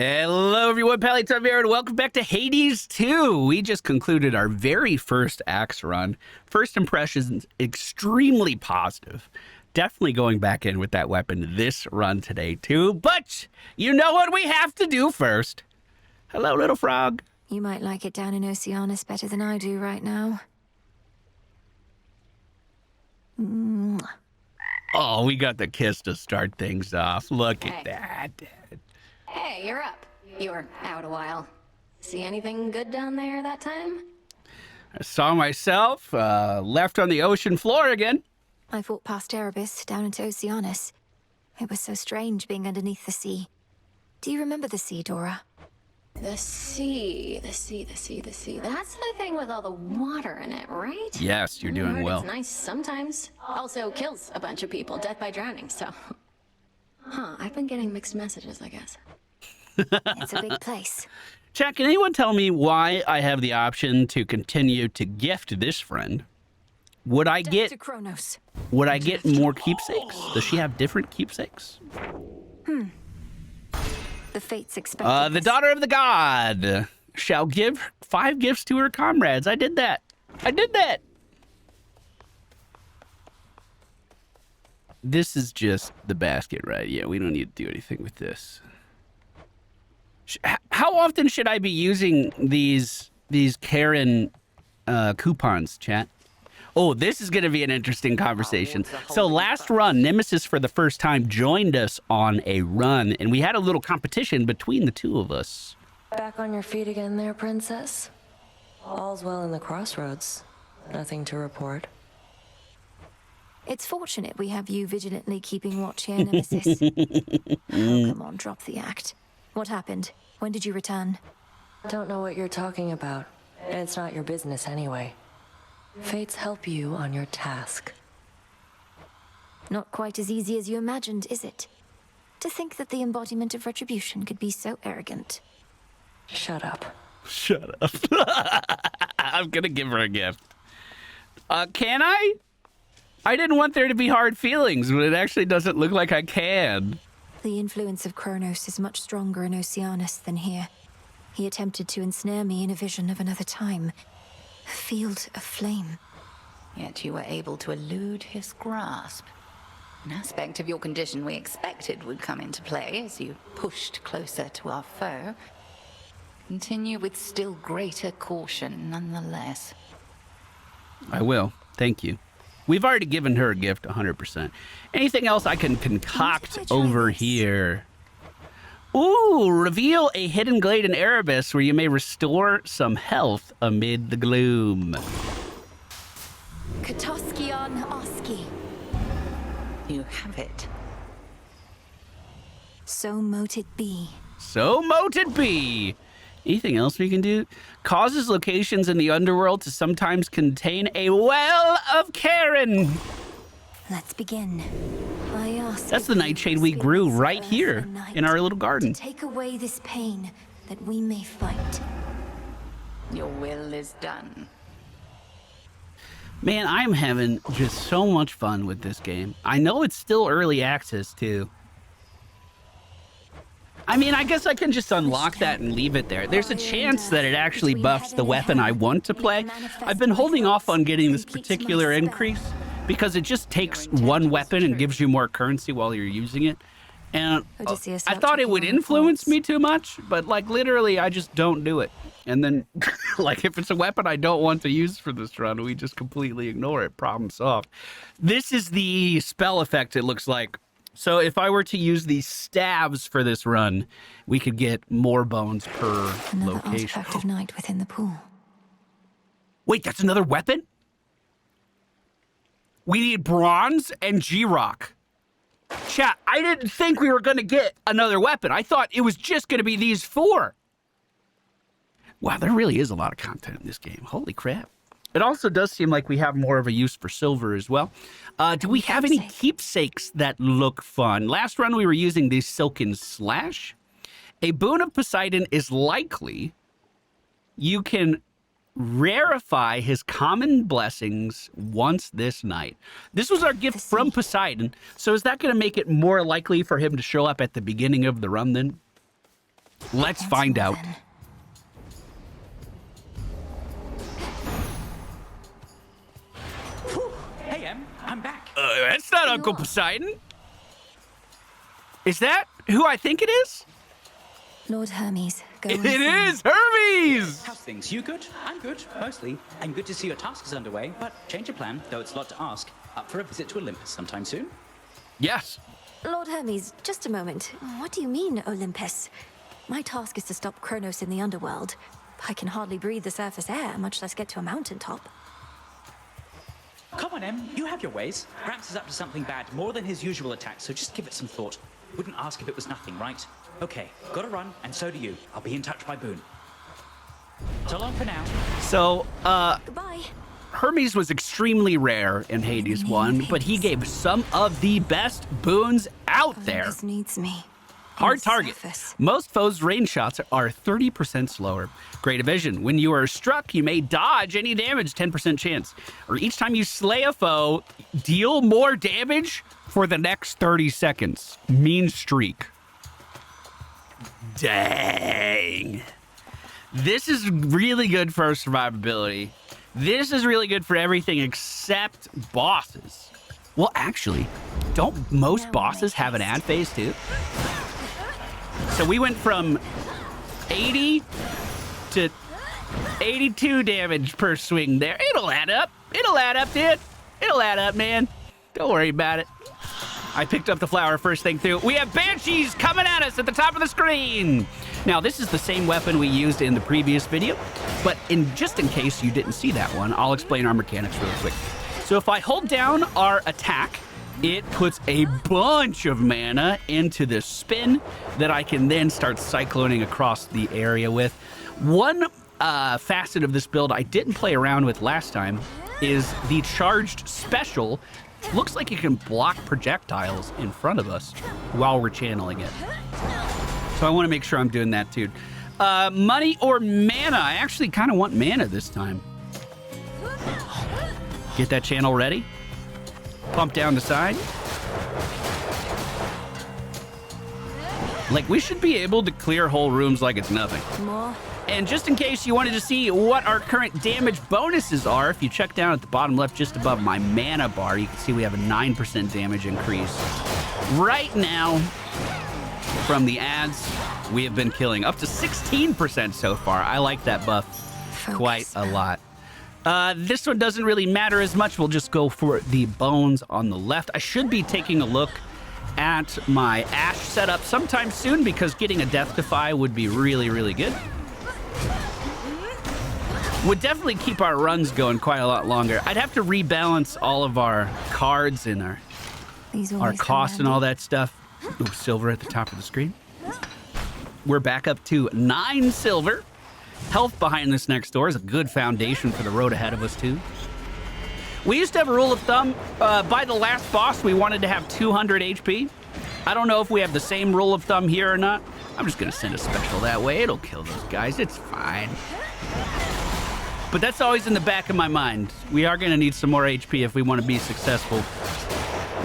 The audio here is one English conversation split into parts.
Hello everyone, MFPallytime here, and welcome back to Hades 2. We just concluded our very first axe run. First impressions, extremely positive. Definitely going back in with that weapon this run today too, but you know what we have to do first. Hello, little frog. You might like it down in Oceanus better than I do right now. Oh, we got the kiss to start things off. Look at that. Hey, you're up. You were out a while. See anything good down there that time? I saw myself left on the ocean floor again. I fought past Hermes down into Oceanus. It was so strange being underneath the sea. Do you remember the sea, Dora? The sea. That's the thing with all the water in it, right? Yes, you're doing well. It's nice sometimes. Also kills a bunch of people, death by drowning, so... I've been getting mixed messages, I guess. It's a big place. Chat, can anyone tell me why I have the option to continue to gift this friend? Would I get more keepsakes? Does she have different keepsakes? The fates expect. The daughter of the god shall give 5 gifts to her comrades. I did that. This is just the basket, right? Yeah, we don't need to do anything with this. How often should I be using these Karen coupons, chat? Oh, this is going to be an interesting conversation. So last run, Nemesis for the first time joined us on a run, and we had a little competition between the two of us. Back on your feet again there, Princess? All's well in the crossroads. Nothing to report. It's fortunate we have you vigilantly keeping watch here, Nemesis. Oh, come on, drop the act. What happened? When did you return? Don't know what you're talking about. And it's not your business anyway. Fates help you on your task. Not quite as easy as you imagined, is it? To think that the embodiment of retribution could be so arrogant. Shut up. Shut up. I'm gonna give her a gift. Can I? I didn't want there to be hard feelings, but it actually doesn't look like I can. The influence of Kronos is much stronger in Oceanus than here. He attempted to ensnare me in a vision of another time. A field of flame. Yet you were able to elude his grasp. An aspect of your condition we expected would come into play as you pushed closer to our foe. Continue with still greater caution, nonetheless. I will. Thank you. We've already given her a gift, 100%. Anything else I can concoct over here? Ooh, reveal a hidden glade in Erebus where you may restore some health amid the gloom. Katoskion Oski. You have it. So mote it be. So mote it be. Anything else we can do? Causes locations in the underworld to sometimes contain a well of Karen. Let's begin. I ask. That's the nightshade we grew right here in our little garden. To take away this pain that we may fight. Your will is done. Man, I'm having just so much fun with this game. I know it's still early access too. I mean, I guess I can just unlock that and leave it there. There's a chance that it actually buffs the weapon I want to play. I've been holding off on getting this particular increase because it just takes one weapon and gives you more currency while you're using it. And I thought it would influence me too much, but like literally I just don't do it. And then like if it's a weapon I don't want to use for this run, we just completely ignore it. Problem solved. This is the spell effect, it looks like. So if I were to use these stabs for this run, we could get more bones per Another location. artifact of night within the pool. Wait, that's another weapon? We need bronze and G-Rock. Chat, I didn't think we were going to get another weapon. I thought it was just going to be these 4. Wow, there really is a lot of content in this game. Holy crap. It also does seem like we have more of a use for silver as well. Do we have any keepsakes that look fun? Last run we were using the Silken Slash. A boon of Poseidon is likely. You can rarefy his common blessings once this night. This was our gift from Poseidon. So is that going to make it more likely for him to show up at the beginning of the run then? Let's find out. Then. Hey, Em, I'm back. That's not Uncle Poseidon. Is that who I think it is? Lord Hermes, go It and see. is Hermes! How's things? You good? I'm good, mostly. And good to see your task is underway, but change of plan, though it's a lot to ask. Up for a visit to Olympus sometime soon? Yes. Lord Hermes, just a moment. What do you mean, Olympus? My task is to stop Kronos in the underworld. I can hardly breathe the surface air, much less get to a mountaintop. Come on, Em, you have your ways. Gramps is up to something bad, more than his usual attack, so just give it some thought. Wouldn't ask if it was nothing, right? Okay, gotta run, and so do you. I'll be in touch by Boon. So long for now. So, Goodbye. Hermes was extremely rare in Hades 1, but he gave some of the best boons out there. Olympus needs me. Hard On target. surface. Most foes' range shots are 30% slower. Great evasion. When you are struck, you may dodge any damage, 10% chance. Or each time you slay a foe, deal more damage for the next 30 seconds. Mean streak. Dang. This is really good for our survivability. This is really good for everything except bosses. Well, actually, don't most bosses have an ad phase too? So we went from 80 to 82 damage per swing there. It'll add up. It'll add up, dude. It'll add up, man. Don't worry about it. I picked up the flower first thing through. We have banshees coming at us at the top of the screen. Now, this is the same weapon we used in the previous video, but just in case you didn't see that one, I'll explain our mechanics really quick. So if I hold down our attack, it puts a bunch of mana into this spin that I can then start cycloning across the area with. One facet of this build I didn't play around with last time is the charged special. Looks like it can block projectiles in front of us while we're channeling it. So I want to make sure I'm doing that too. Money or mana? I actually kind of want mana this time. Get that channel ready. Pump down the side. Like, we should be able to clear whole rooms like it's nothing. More. And just in case you wanted to see what our current damage bonuses are, if you check down at the bottom left just above my mana bar, you can see we have a 9% damage increase. Right now, from the ads, we have been killing up to 16% so far. I like that buff quite a lot. This one doesn't really matter as much. We'll just go for the bones on the left. I should be taking a look at my Ash setup sometime soon because getting a Death Defy would be really, really good. Would definitely keep our runs going quite a lot longer. I'd have to rebalance all of our cards and our costs and all that stuff. Ooh, silver at the top of the screen. We're back up to 9 silver. Health behind this next door is a good foundation for the road ahead of us, too. We used to have a rule of thumb. By the last boss, we wanted to have 200 HP. I don't know if we have the same rule of thumb here or not. I'm just going to send a special that way. It'll kill those guys. It's fine. But that's always in the back of my mind. We are going to need some more HP if we want to be successful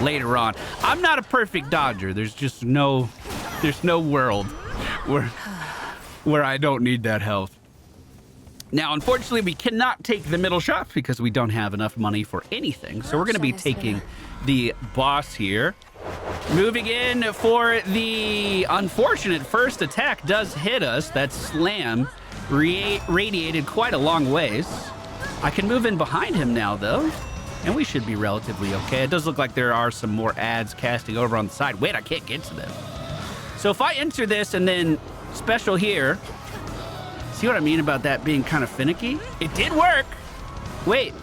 later on. I'm not a perfect dodger. There's just no world where I don't need that health. Now, unfortunately, we cannot take the middle shot because we don't have enough money for anything. So we're going to be taking the boss here. Moving in for the unfortunate first attack does hit us. That slam radiated quite a long ways. I can move in behind him now, though, and we should be relatively okay. It does look like there are some more ads casting over on the side. Wait, I can't get to them. So if I enter this and then special here, see what I mean about that being kind of finicky? It did work. Wait,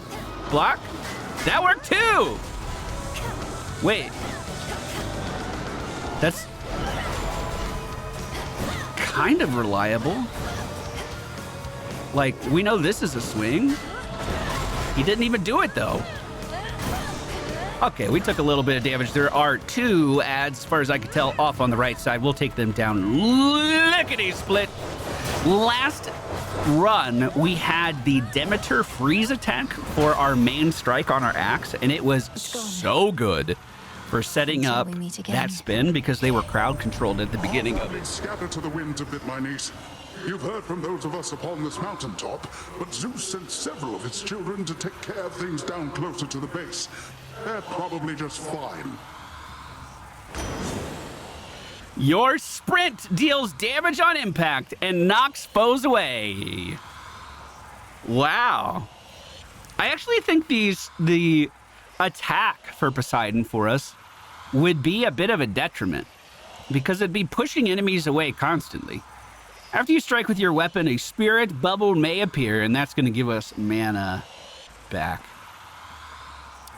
block? That worked too. Wait. That's kind of reliable. Like, we know this is a swing. He didn't even do it, though. Okay, we took a little bit of damage. There are 2 ads, as far as I can tell, off on the right side. We'll take them down lickety-split. Last run, we had the Demeter freeze attack for our main strike on our axe, and it was so good for setting Until up we meet again. that spin because they were crowd controlled at the beginning of it. Scatter to the winds a bit, my niece. You've heard from those of us upon this mountaintop, but Zeus sent several of his children to take care of things down closer to the base. They're probably just fine. Your sprint deals damage on impact and knocks foes away. Wow. I actually think the attack for Poseidon for us would be a bit of a detriment because it'd be pushing enemies away constantly. After you strike with your weapon, a spirit bubble may appear, and that's going to give us mana back.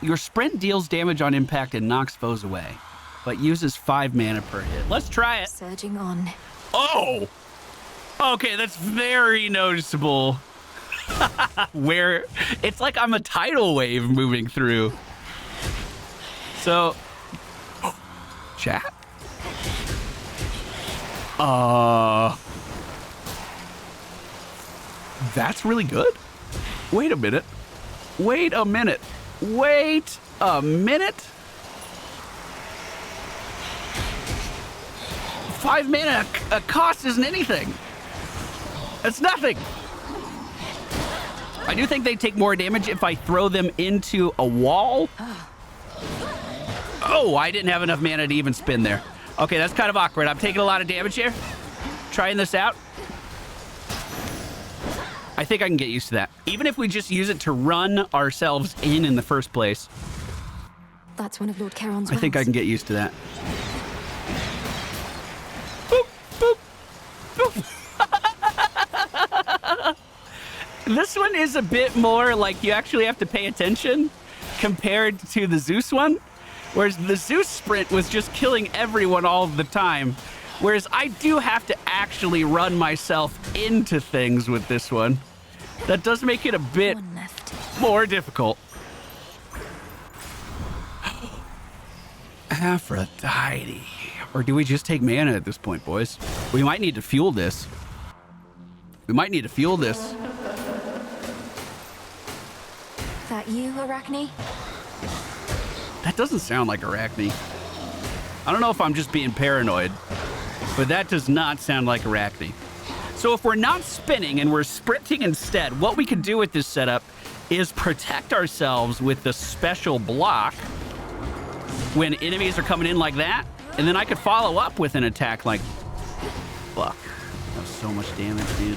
Your sprint deals damage on impact and knocks foes away, but uses 5 mana per hit. Let's try it. Surging on. Oh! Okay, that's very noticeable. Where it's like I'm a tidal wave moving through. So, chat? That's really good. Wait a minute. Wait a minute. Wait a minute. 5 mana cost isn't anything. It's nothing. I do think they take more damage if I throw them into a wall. Oh, I didn't have enough mana to even spin there. Okay, that's kind of awkward. I'm taking a lot of damage here. Trying this out. I think I can get used to that. Even if we just use it to run ourselves in the first place. That's one of Lord Charon's I think I wells. can get used to that. Boop, boop, boop. This one is a bit more like you actually have to pay attention compared to the Zeus one. Whereas the Zeus sprint was just killing everyone all the time. Whereas I do have to actually run myself into things with this one. That does make it a bit One left. more difficult. Aphrodite. Or do we just take mana at this point, boys? We might need to fuel this. We might need to fuel this. That you, Arachne? That doesn't sound like Arachne. I don't know if I'm just being paranoid, but that does not sound like Arachne. So if we're not spinning and we're sprinting instead, what we can do with this setup is protect ourselves with the special block when enemies are coming in like that, and then I could follow up with an attack like, fuck, that's so much damage, dude.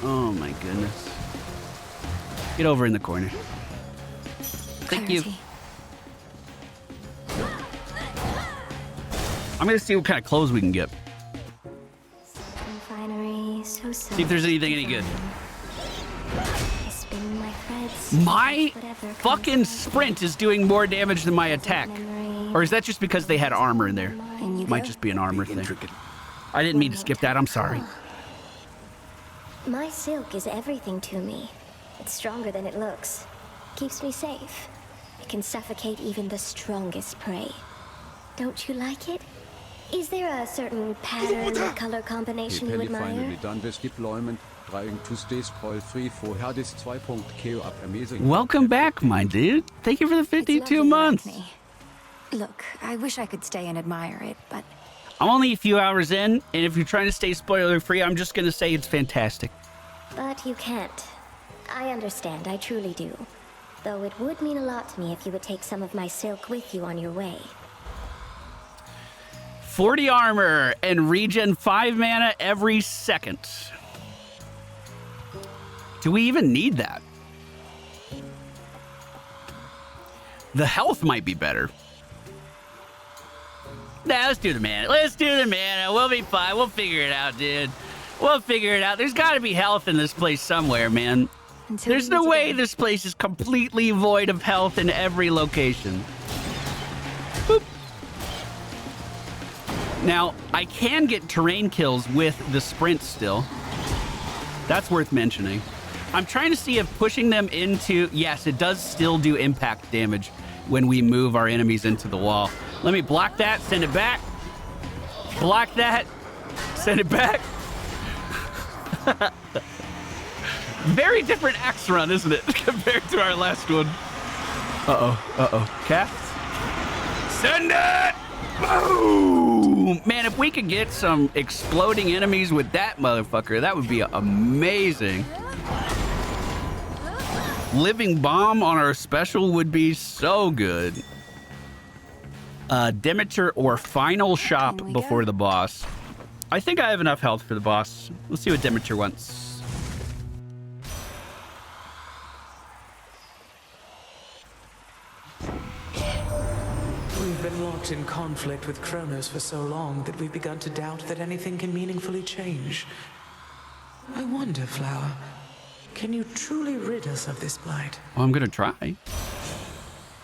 Oh my goodness. Get over in the corner. Thank you. Clarity. I'm gonna see what kind of clothes we can get. Finery, so See if there's anything any good. I spin my threads. My Whatever fucking comes sprint is doing more damage than my attack. memory. Or is that just because they had armor in there? In you Might go. just be an armor thing. I didn't mean to skip that, I'm sorry. My silk is everything to me. It's stronger than it looks. Keeps me safe. It can suffocate even the strongest prey. Don't you like it? Is there a certain pattern or color combination you admire? finally done this deployment, trying to stay spoil-free for Hades 2.0 up amazing. Welcome back, my dude. Thank you for the It's 52 lovely, months. Arachne. Look, I wish I could stay and admire it, but I'm only a few hours in, and if you're trying to stay spoiler-free, I'm just gonna say it's fantastic. But you can't. I understand, I truly do. Though it would mean a lot to me if you would take some of my silk with you on your way. 40 armor and regen 5 mana every second. Do we even need that? The health might be better. Nah, let's do the mana. Let's do the mana. We'll be fine. We'll figure it out, dude. We'll figure it out. There's got to be health in this place somewhere, man. until There's we no meet way again. this place is completely void of health in every location. Boop. Now, I can get terrain kills with the sprint still. That's worth mentioning. I'm trying to see if pushing them into... Yes, it does still do impact damage when we move our enemies into the wall. Let me block that, send it back. Block that, send it back. Very different axe run, isn't it, compared to our last one? Uh-oh, uh-oh. Cast? Send it! Boom! Man, if we could get some exploding enemies with that motherfucker, that would be amazing. Living bomb on our special would be so good. Demeter or final shop before the boss. I think I have enough health for the boss. Let's see what Demeter wants. We've been locked in conflict with Kronos for so long that we've begun to doubt that anything can meaningfully change. I wonder, Flower, can you truly rid us of this blight? Well, I'm gonna try.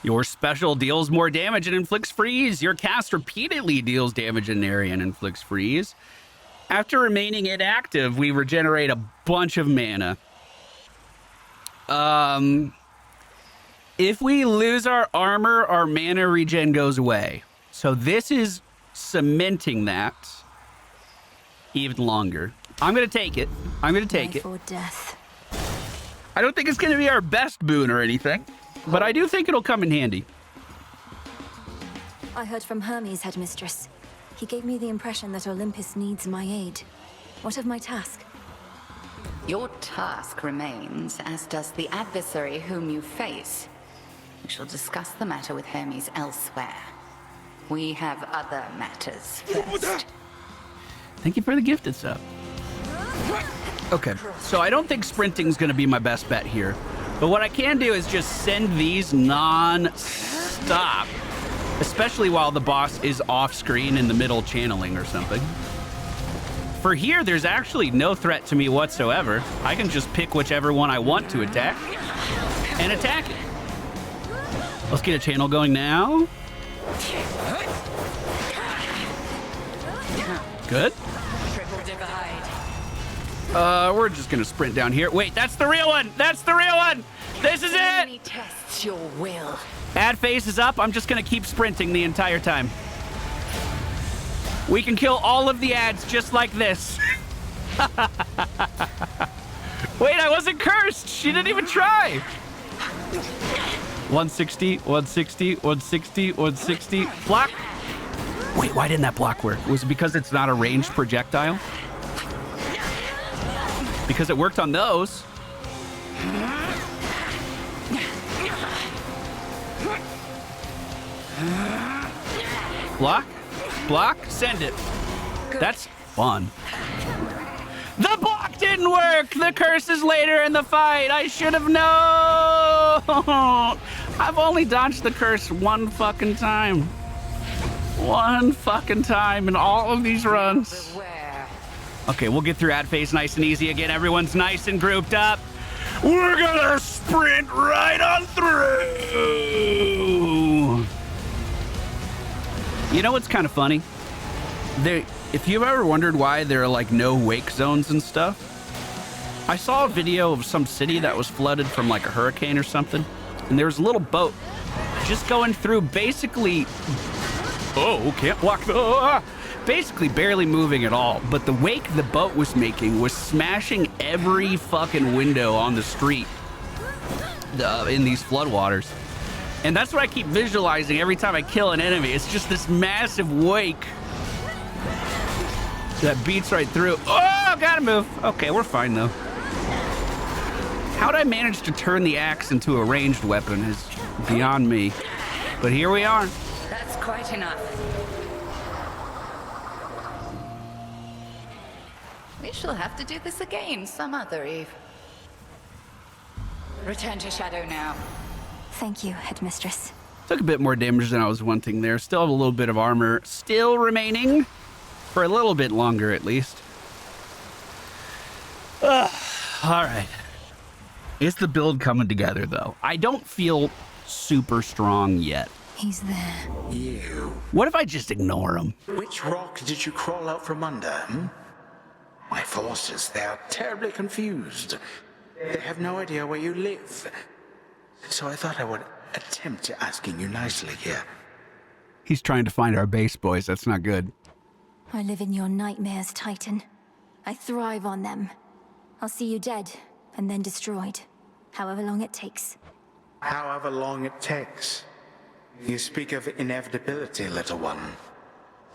Your special deals more damage and inflicts freeze. Your cast repeatedly deals damage in an area and inflicts freeze. After remaining inactive, we regenerate a bunch of mana. If we lose our armor, our mana regen goes away. So this is cementing that even longer. I'm gonna take it. I'm gonna take it. For death. I don't think it's gonna be our best boon or anything, but I do think it'll come in handy. I heard from Hermes, headmistress. He gave me the impression that Olympus needs my aid. What of my task? Your task remains, as does the adversary whom you face. We shall discuss the matter with Hermes elsewhere. We have other matters first. Thank you for the gifted sub. Okay, so I don't think sprinting's gonna be my best bet here. But what I can do is just send these non-stop, especially while the boss is off screen in the middle channeling or something. For here, there's actually no threat to me whatsoever. I can just pick whichever one I want to attack and attack it. Let's get a channel going now. Good. We're just gonna sprint down here. Wait, that's the real one! That's the real one! This is it! Tests your will. Ad phase is up. I'm just gonna keep sprinting the entire time. We can kill all of the ads just like this. Wait, I wasn't cursed! She didn't even try! 160, 160, 160, 160. Block! Wait, why didn't that block work? Was it because it's not a ranged projectile? Because it worked on those. Block, block, send it. That's fun. The block didn't work. The curse is later in the fight. I should have known. I've only dodged the curse one fucking time. One fucking time in all of these runs. Okay, we'll get through ad phase nice and easy again. Everyone's nice and grouped up. We're gonna sprint right on through. You know what's kind of funny? If you've ever wondered why there are like no wake zones and stuff, I saw a video of some city that was flooded from like a hurricane or something, and there was a little boat just going through basically, can't walk the, basically barely moving at all, but the wake the boat was making was smashing every fucking window on the street in these floodwaters. And that's what I keep visualizing every time I kill an enemy. It's just this massive wake that beats right through. Oh, gotta move. Okay, we're fine though. How'd I manage to turn the axe into a ranged weapon is beyond me. But here we are. That's quite enough. We shall have to do this again some other eve. Return to Shadow now. Thank you, headmistress. Took a bit more damage than I was wanting there. Still have a little bit of armor still remaining. For a little bit longer, at least. All right. Is the build coming together, though? I don't feel super strong yet. He's there. You. What if I just ignore him? Which rock did you crawl out from under, My forces, they are terribly confused. They have no idea where you live. So I thought I would attempt asking you nicely here. He's trying to find our base, boys. That's not good. I live in your nightmares, Titan. I thrive on them. I'll see you dead, and then destroyed. However long it takes. However long it takes. You speak of inevitability, little one.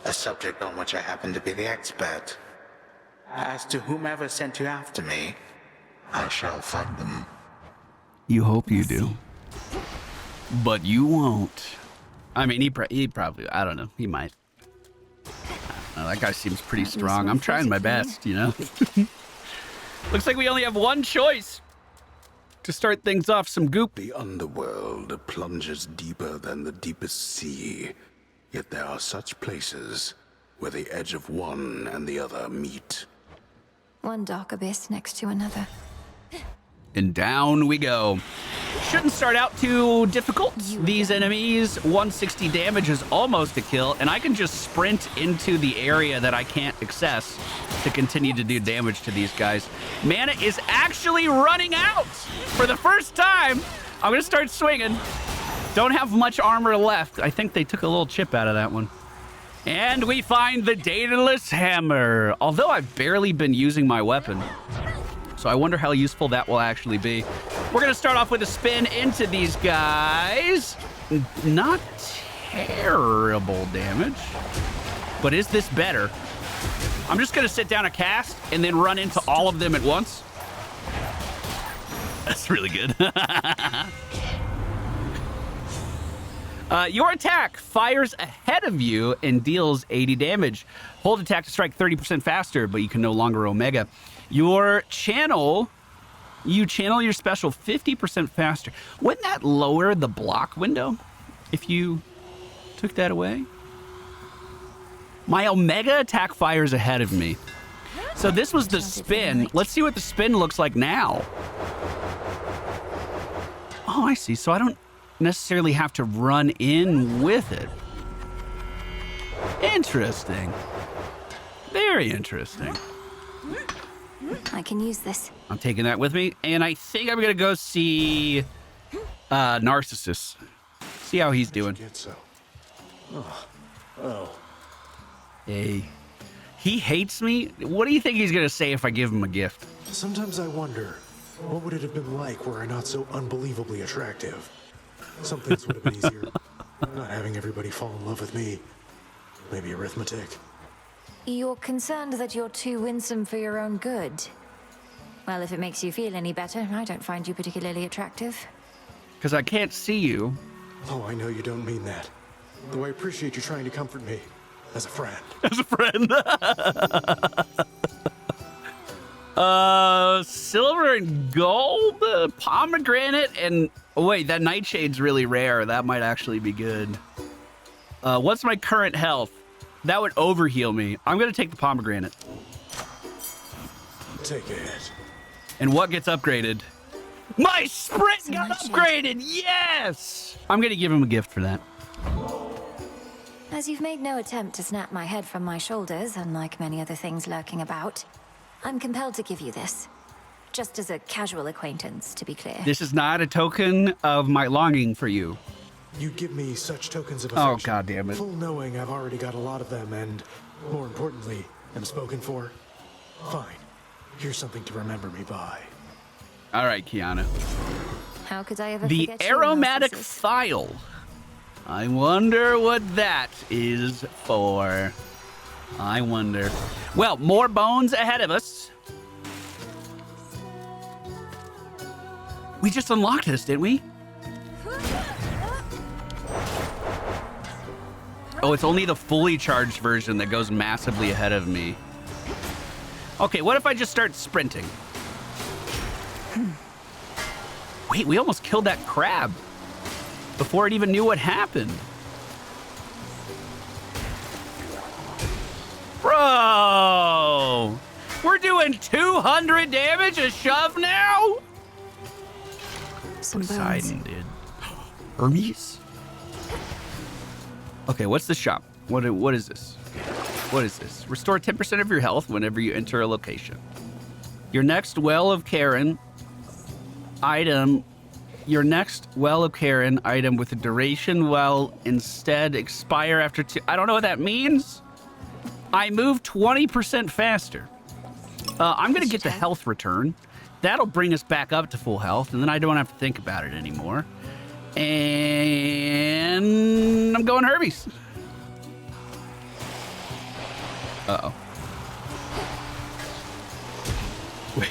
A subject on which I happen to be the expert. As to whomever sent you after me, I shall find them. You hope you do. But you won't. I mean, he probably, I don't know, he might. I don't know, that guy seems pretty strong. I'm trying my best, you know? Looks like we only have one choice to start things off, some goop. The underworld plunges deeper than the deepest sea. Yet there are such places where the edge of one and the other meet. One dark abyss next to another. And down we go. Shouldn't start out too difficult. These enemies, 160 damage is almost a kill, and I can just sprint into the area that I can't access to continue to do damage to these guys. Mana is actually running out for the first time. I'm gonna start swinging. Don't have much armor left. I think they took a little chip out of that one. And we find the Daedalus Hammer, although I've barely been using my weapon. So I wonder how useful that will actually be. We're gonna start off with a spin into these guys. Not terrible damage, but is this better? I'm just gonna sit down a cast and then run into all of them at once. That's really good. Your attack fires ahead of you and deals 80 damage. Hold attack to strike 30% faster, but you can no longer Omega. You channel your special 50% faster. Wouldn't that lower the block window if you took that away? My Omega attack fires ahead of me. So this was the spin. Let's see what the spin looks like now. Oh, I see. So I don't necessarily have to run in with it. Interesting. Very interesting. I can use this. I'm taking that with me, and I think I'm gonna go see Narcissus. See how he's doing. Hey. He hates me? What do you think he's gonna say if I give him a gift? Sometimes I wonder, what would it have been like were I not so unbelievably attractive? Some things would have been easier. Not having everybody fall in love with me. Maybe arithmetic. You're concerned that you're too winsome for your own good. Well, if it makes you feel any better, I don't find you particularly attractive. Because I can't see you. Oh, I know you don't mean that. Though I appreciate you trying to comfort me. As a friend. As a friend. Silver and gold, pomegranate, and oh wait, that nightshade's really rare. That might actually be good. What's my current health? That would overheal me. I'm gonna take the pomegranate. Take a hit. And what gets upgraded? My sprint got upgraded. Yes. I'm gonna give him a gift for that. As you've made no attempt to snap my head from my shoulders, unlike many other things lurking about, I'm compelled to give you this. Just as a casual acquaintance, to be clear. This is not a token of my longing for you. You give me such tokens of affection. Oh, God damn it. Full knowing I've already got a lot of them and, more importantly, am spoken for. Fine. Here's something to remember me by. All right, Kiana. How could I ever The forget you, aromatic Narcissus? file. I wonder what that is for. I wonder. Well, more bones ahead of us. We just unlocked this, didn't we? Oh, it's only the fully charged version that goes massively ahead of me. Okay, what if I just start sprinting? Wait, we almost killed that crab before it even knew what happened. Bro! We're doing 200 damage a shove now? Poseidon did. Hermes? Okay, what's the shop? What is this? What is this? Restore 10% of your health whenever you enter a location. Your next Well of Karen item. Your next Well of Karen item with a duration will instead expire after 2. I don't know what that means. I move 20% faster. I'm going to get the health return. That'll bring us back up to full health, and then I don't have to think about it anymore. And I'm going Hermes. Uh-oh. Wait.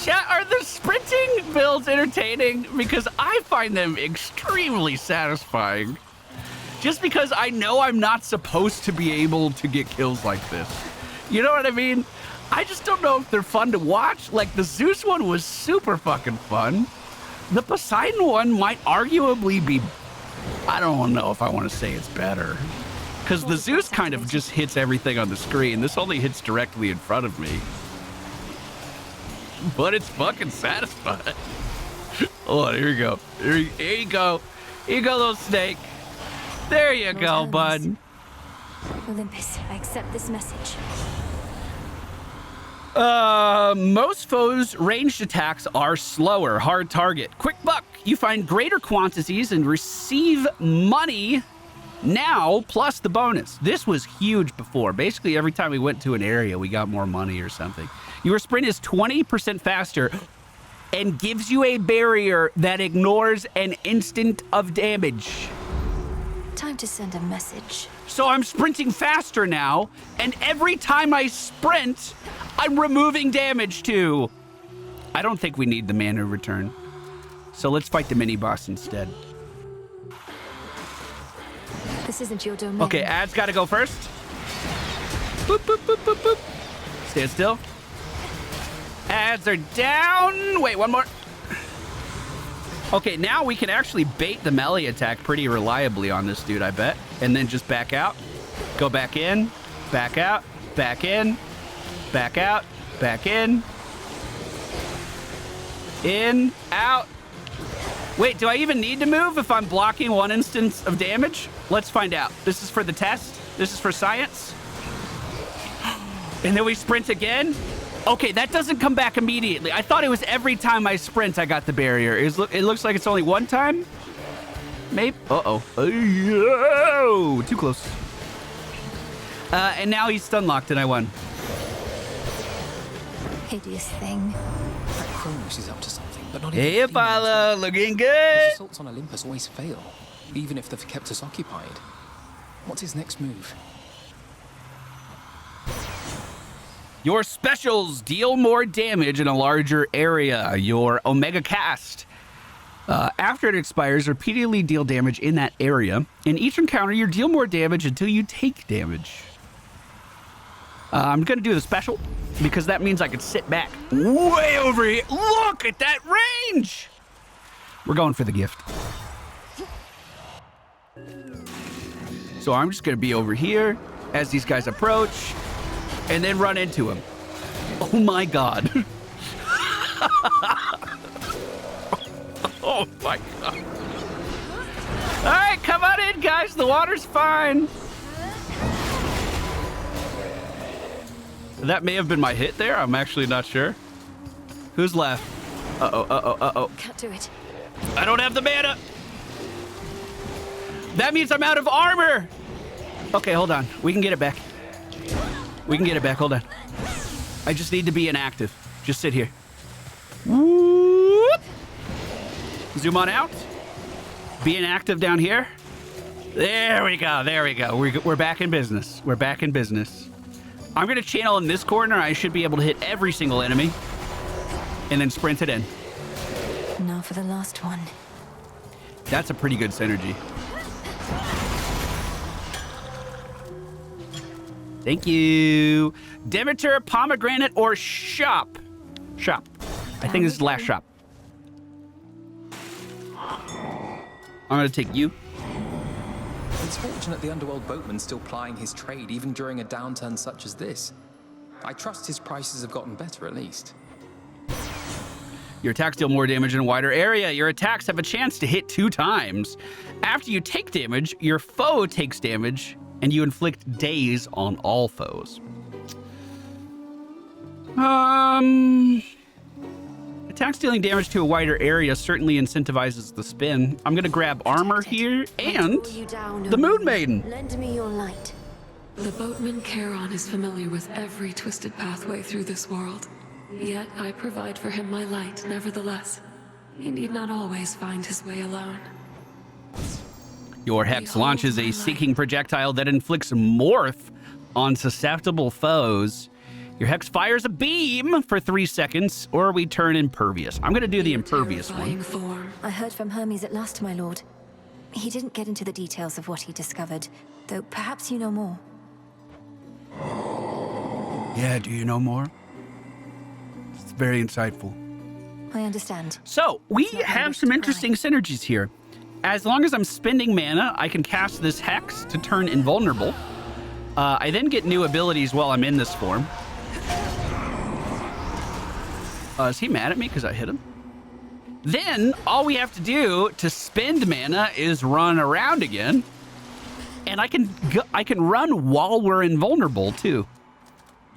Chat, are the sprinting builds entertaining? Because I find them extremely satisfying. Just because I know I'm not supposed to be able to get kills like this. You know what I mean? I just don't know if they're fun to watch. Like, the Zeus one was super fucking fun. The Poseidon one might arguably be... I don't know if I want to say it's better. Because the Zeus kind of just hits everything on the screen. This only hits directly in front of me. But it's fucking satisfying. Hold on, here we go. Here you go. Here you go, little snake. There you go, bud. Olympus, I accept this message. Most foes' ranged attacks are slower. Hard target. Quick buck. You find greater quantities and receive money now, plus the bonus. This was huge before. Basically, every time we went to an area, we got more money or something. Your sprint is 20% faster and gives you a barrier that ignores an instant of damage. Time to send a message. So I'm sprinting faster now, and every time I sprint, I'm removing damage too. I don't think we need the mana return. So let's fight the mini-boss instead. This isn't your domain. Okay, Ad's got to go first. Boop, boop, boop, boop, boop. Stand still. Ads are down. Wait, one more. Okay, now we can actually bait the melee attack pretty reliably on this dude, I bet. And then just back out. Go back in. Back out. Back in. Back out. Back in. In. Out. Wait, do I even need to move if I'm blocking one instance of damage? Let's find out. This is for the test. This is for science. And then we sprint again. Okay, that doesn't come back immediately. I thought it was every time I sprint I got the barrier. It looks like it's only one time. Maybe. Uh-oh. Oh, too close. And now he's stun locked and I won. Hideous thing. That Kronos is up to something, but not Hey, Apollo, looking good. His assaults on Olympus always fail, even if they've kept us occupied. What's his next move? Your specials deal more damage in a larger area. Your Omega Cast. After it expires, repeatedly deal damage in that area. In each encounter, you deal more damage until you take damage. I'm going to do the special because that means I can sit back way over here. Look at that range. We're going for the gift. So I'm just going to be over here as these guys approach and then run into him. Oh my God. Oh my God. All right, come on in, guys. The water's fine. That may have been my hit there. I'm actually not sure. Who's left? Uh-oh, uh-oh, uh-oh. Can't do it. I don't have the mana. That means I'm out of armor. Okay, hold on. We can get it back. We can get it back. Hold on. I just need to be inactive. Just sit here. Whoop. Zoom on out. Be inactive down here. There we go. There we go. We're back in business. We're back in business. I'm going to channel in this corner. I should be able to hit every single enemy. And then sprint it in. Now for the last one. That's a pretty good synergy. Thank you. Demeter, pomegranate, or shop. Shop. I think this is the last shop. I'm going to take you. It's fortunate the Underworld boatman's still plying his trade even during a downturn such as this. I trust his prices have gotten better at least. Your attacks deal more damage in a wider area. Your attacks have a chance to hit 2 times. After you take damage, your foe takes damage, and you inflict daze on all foes. Attacks dealing damage to a wider area certainly incentivizes the spin. I'm gonna grab armor here and the Moon Maiden. Lend me your light. The boatman Charon is familiar with every twisted pathway through this world. Yet I provide for him my light, nevertheless. He need not always find his way alone. Your hex launches a seeking projectile that inflicts morph on susceptible foes. Your hex fires a beam for 3 seconds, or we turn impervious. I'm going to do the impervious one. I heard from Hermes at last, my lord. He didn't get into the details of what he discovered, though perhaps you know more. Yeah, do you know more? It's very insightful. I understand. So, we have some interesting synergies here. As long as I'm spending mana, I can cast this hex to turn invulnerable. I then get new abilities while I'm in this form. Is he mad at me because I hit him? Then, all we have to do to spend mana is run around again. And I can run while we're invulnerable, too.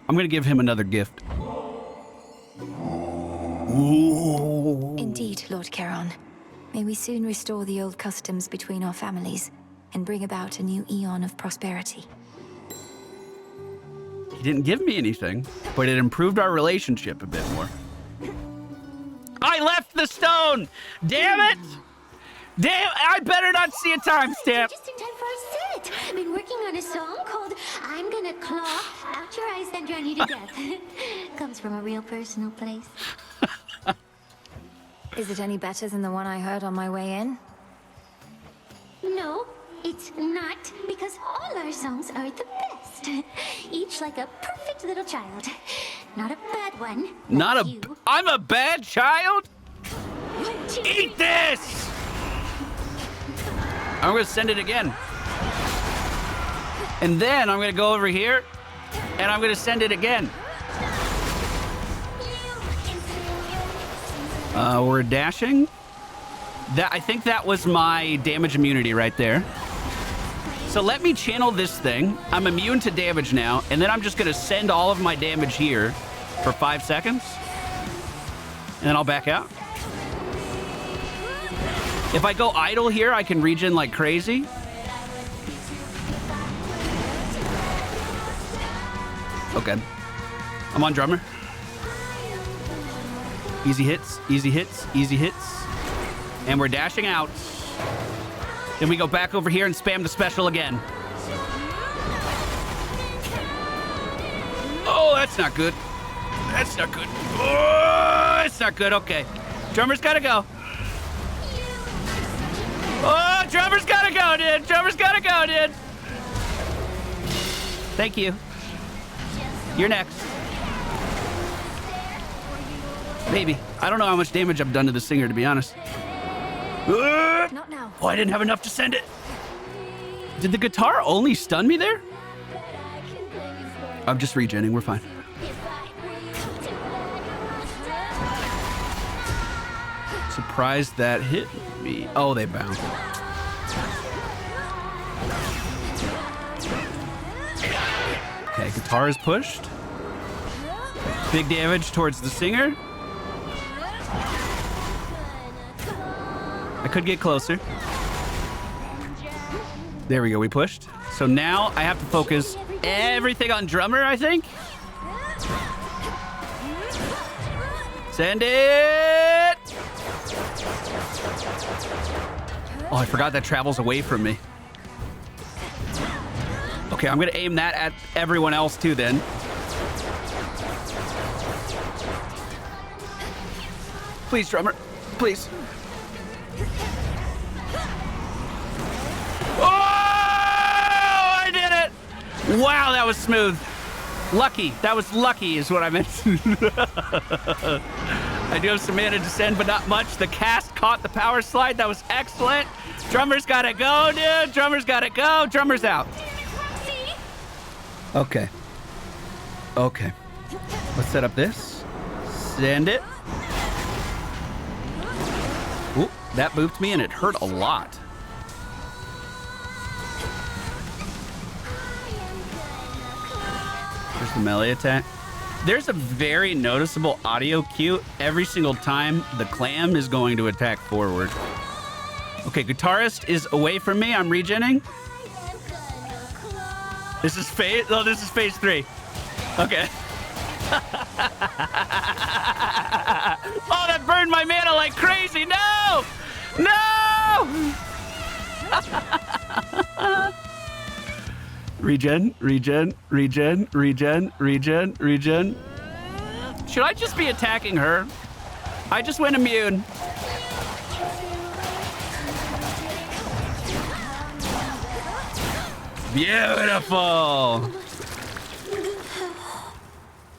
I'm going to give him another gift. Ooh. Indeed, Lord Charon. May we soon restore the old customs between our families and bring about a new eon of prosperity. He didn't give me anything, but it improved our relationship a bit more. I left the stone! Damn it! Damn, I better not see a timestamp. Just in time for a set. I've been working on a song called I'm Gonna Claw Out Your Eyes Then Drown You to Death. Comes from a real personal place. Is it any better than the one I heard on my way in? No, it's not, because all our songs are the best. Each like a perfect little child. Not a bad one. I'm a bad child? Eat this! I'm gonna send it again. And then I'm gonna go over here and I'm gonna send it again. We're dashing. I think that was my damage immunity right there. So let me channel this thing. I'm immune to damage now, and then I'm just gonna send all of my damage here for 5 seconds. And then I'll back out. If I go idle here, I can regen like crazy. Okay. I'm on drummer. Easy hits, easy hits, easy hits. And we're dashing out. Then we go back over here and spam the special again. Oh, that's not good. That's not good. Oh, that's not good. Okay. Drummer's gotta go. Oh, drummer's gotta go, dude. Drummer's gotta go, dude. Thank you. You're next. Maybe. I don't know how much damage I've done to the singer, to be honest. Not now. Oh, I didn't have enough to send it. Did the guitar only stun me there? I'm just regenning. We're fine. Surprised that hit me. Oh, they bounced. Okay, guitar is pushed. Big damage towards the singer. I could get closer. There we go, we pushed. So now I have to focus everything on drummer, I think. Send it! Oh, I forgot that travels away from me. Okay, I'm gonna aim that at everyone else too then. Please, drummer, please. Oh, I did it! Wow, that was smooth. Lucky, that was lucky is what I meant. I do have some mana to send, but not much. The cast caught the power slide. That was excellent. Drummer's gotta go, dude. Drummer's gotta go. Drummer's out. Okay. Okay. Let's set up this. Send it. Ooh, that booped me and it hurt a lot. There's the melee attack. There's a very noticeable audio cue every single time the clam is going to attack forward. Okay, guitarist is away from me. I'm regenning. This is phase. Oh, this is phase 3. Okay. Oh, that burned my mana like crazy. No! No! Regen, regen, regen, regen, regen, regen. Should I just be attacking her? I just went immune. Beautiful.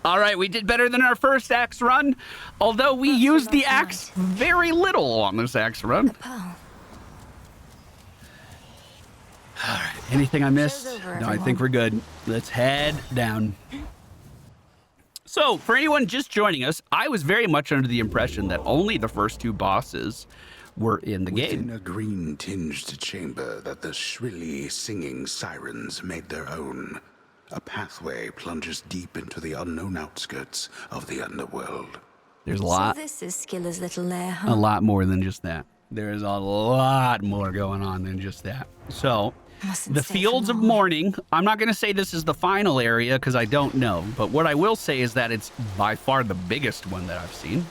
All right, we did better than our first axe run, although we used the axe very little on this axe run. All right, anything I missed? No, I think we're good. Let's head down. So, for anyone just joining us, I was very much under the impression that only the first two bosses were in the game. Within a green-tinged chamber that the shrilly singing sirens made their own, a pathway plunges deep into the unknown outskirts of the underworld. There's a lot. So this is Skiller's little lair, huh? A lot more than just that. There's a lot more going on than just that. So, the Fields of Mourning, I'm not going to say this is the final area because I don't know, but what I will say is that it's by far the biggest one that I've seen.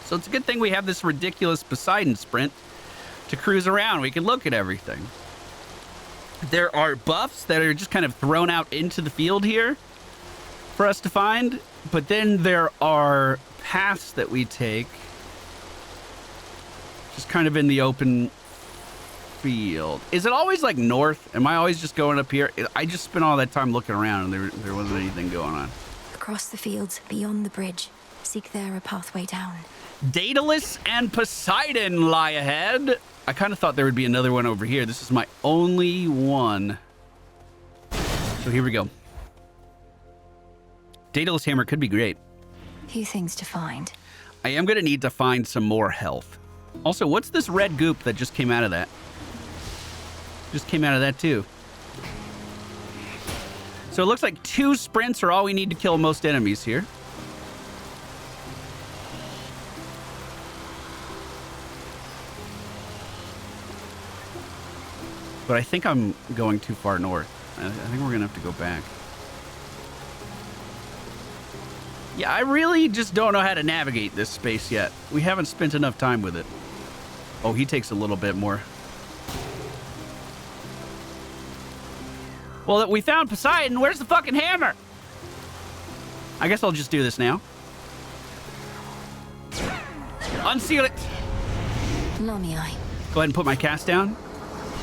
So it's a good thing we have this ridiculous Poseidon sprint to cruise around. We can look at everything. There are buffs that are just kind of thrown out into the field here for us to find, but then there are paths that we take just kind of in the open field. Is it always like north? Am I always just going up here? I just spent all that time looking around and there wasn't anything going on. Across the fields, beyond the bridge. Seek there a pathway down. Daedalus and Poseidon lie ahead. I kind of thought there would be another one over here. This is my only one. So here we go. Daedalus hammer could be great. Few things to find. I am going to need to find some more health. Also, what's this red goop that just came out of that? Just came out of that too. So it looks like 2 sprints are all we need to kill most enemies here. But I think I'm going too far north. I think we're going to have to go back. Yeah, I really just don't know how to navigate this space yet. We haven't spent enough time with it. Oh, he takes a little bit more. Well, we found Poseidon. Where's the fucking hammer? I guess I'll just do this now. Unseal it. Lummy eye. Go ahead and put my cast down.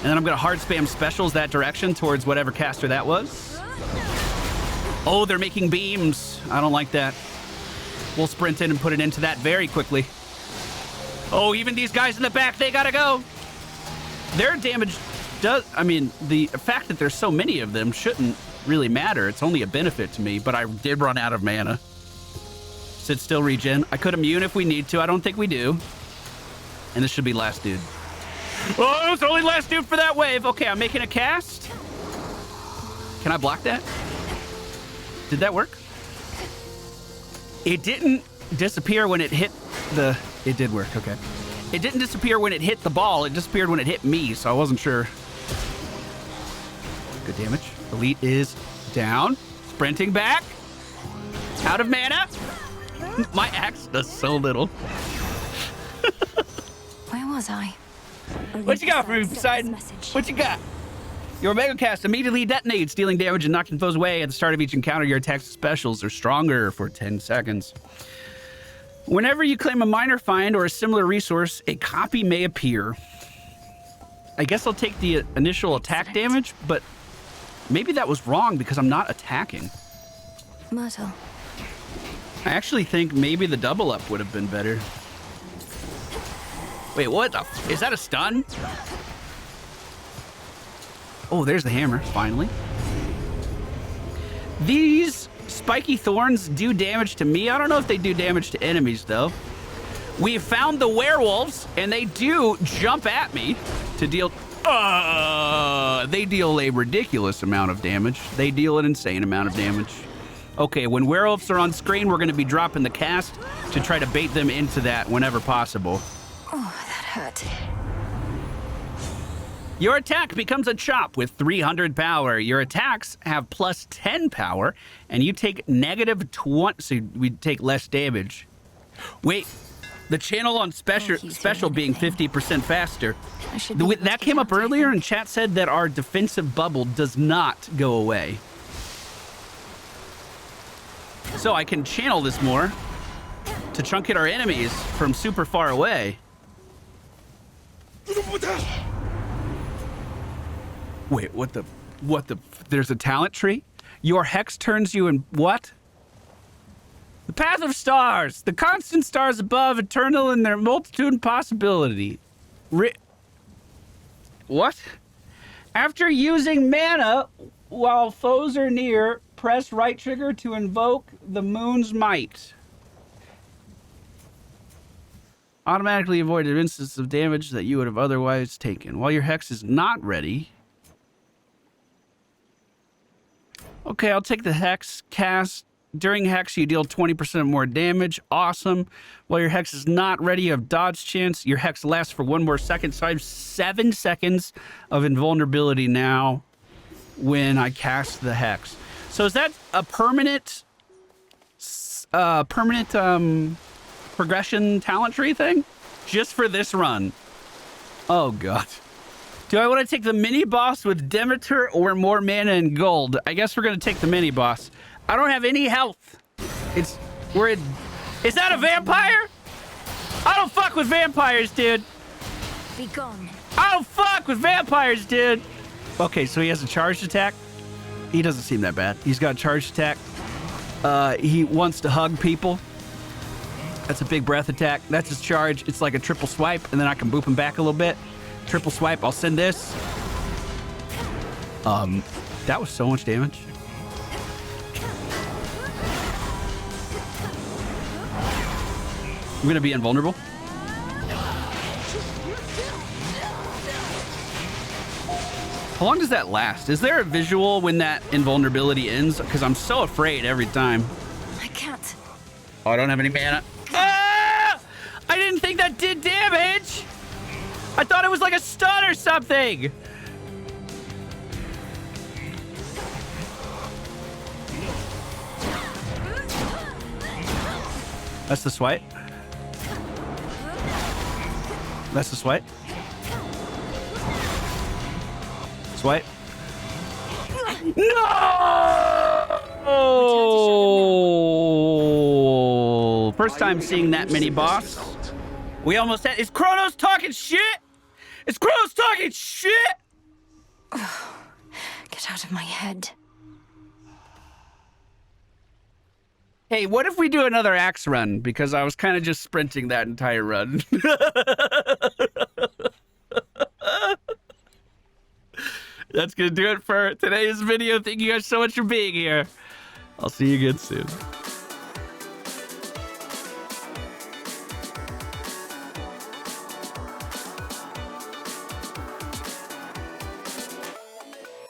And then I'm going to hard spam specials that direction towards whatever caster that was. Oh, they're making beams. I don't like that. We'll sprint in and put it into that very quickly. Oh, even these guys in the back, they got to go. Their damage does... I mean, the fact that there's so many of them shouldn't really matter. It's only a benefit to me, but I did run out of mana. Sit still, regen. I could immune if we need to. I don't think we do. And this should be last dude. Oh, it was only last dude for that wave. Okay, I'm making a cast. Can I block that? Did that work? It didn't disappear when it hit the... It did work, okay. It didn't disappear when it hit the ball. It disappeared when it hit me, so I wasn't sure. Good damage. Elite is down. Sprinting back. Out of mana. My axe does so little. Where was I? What you got for me, Poseidon? What you got? Your Omega Cast immediately detonates, dealing damage and knocking foes away. At the start of each encounter, your attacks and specials are stronger for 10 seconds. Whenever you claim a minor find or a similar resource, a copy may appear. I guess I'll take the initial attack damage, but maybe that was wrong because I'm not attacking. Myrtle. I actually think maybe the double up would have been better. Wait, what the is that a stun? Oh, there's the hammer, finally. These spiky thorns do damage to me. I don't know if they do damage to enemies, though. We have found the werewolves, and they do jump at me to deal... they deal a ridiculous amount of damage. They deal an insane amount of damage. Okay, when werewolves are on screen, we're going to be dropping the cast to try to bait them into that whenever possible. Oh, that hurt. Your attack becomes a chop with 300 power. Your attacks have plus 10 power, and you take negative 20, so we take less damage. Wait, the channel on special being 50% faster. That came up earlier, and chat said that our defensive bubble does not go away. So I can channel this more to truncate our enemies from super far away. Wait, what the, there's a talent tree? Your hex turns you in what? The path of stars, the constant stars above, eternal in their multitude and possibility. What? After using mana while foes are near, press right trigger to invoke the moon's might. Automatically avoid an instance of damage that you would have otherwise taken. While your hex is not ready. Okay, I'll take the hex cast. During hex, you deal 20% more damage. Awesome. While your hex is not ready, you have dodge chance. Your hex lasts for 1 more second, so I have 7 seconds of invulnerability now when I cast the hex. So is that a permanent progression talent tree thing? Just for this run? Oh, God. Do I want to take the mini boss with Demeter or more mana and gold? I guess we're going to take the mini boss. I don't have any health. Is that a vampire? I don't fuck with vampires, dude. Be gone. I don't fuck with vampires, dude. Okay, so he has a charged attack. He doesn't seem that bad. He's got a charged attack. He wants to hug people. That's a big breath attack. That's his charge. It's like a triple swipe, and then I can boop him back a little bit. Triple swipe. I'll send this. That was so much damage. I'm gonna be invulnerable. How long does that last? Is there a visual when that invulnerability ends? Because I'm so afraid every time. I can't. Oh, I don't have any mana. Ah! I didn't think that did damage. I thought it was like a stun or something. That's the swipe. That's the swipe. Swipe. No! First time seeing that mini boss. We almost had. Is Kronos talking shit? Is Kronos talking shit? Get out of my head. Hey, what if we do another axe run? Because I was kind of just sprinting that entire run. That's going to do it for today's video. Thank you guys so much for being here. I'll see you again soon.